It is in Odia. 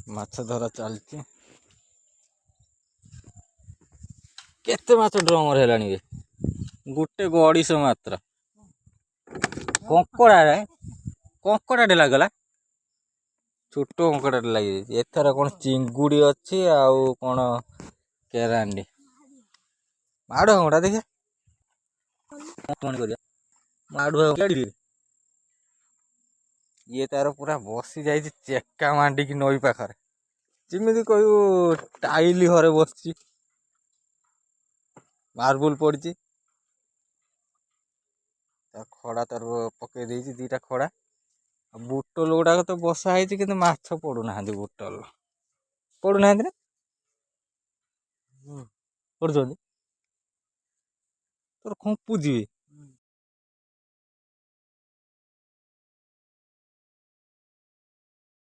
ମାଛ ଧରା ଚାଲିଛି। କେତେ ମାଛ ଡ୍ରମରେ ହେଲାଣି ବେ? ଗୋଟେ ଗଡ଼ିଶ ମାତ୍ର। କଙ୍କଡ଼ାଟେ ଲାଗିଗଲା। ଛୋଟ କଙ୍କଡ଼ାଟେ ଲାଗିଯାଇଛି। ଏଥର କଣ ଚିଙ୍ଗୁଡ଼ି ଅଛି ଆଉ କଣ କେରାଣ୍ଡି। ମାଡ଼ କଙ୍କଡ଼ା ଦେଖିଆ କଣ କରିବା। ମାଡ଼ୁଆ ଇଏ ତାର ପୁରା ବସି ଯାଇଛି ଚେକା ମାଣ୍ଡିକି ନଈ ପାଖରେ। ଯେମିତି କହିବୁ ଟାଇଲି ଘରେ ବସିଛି। ମାର୍ବୁଲ ପଡ଼ିଛି। ତା ଖଡ଼ା ତାର ପକେଇ ଦେଇଛି ଦିଟା ଖଡ଼ା। ଆଉ ବୁଟଲ ଗୁଡ଼ାକ ତ ବସା ହେଇଛି କିନ୍ତୁ ମାଛ ପଡୁନାହାନ୍ତି। ବୁଟଲ ପଡୁନାହାନ୍ତି ନା ପଡୁଛନ୍ତି। ତୋର ଖମ୍ପୁଛି।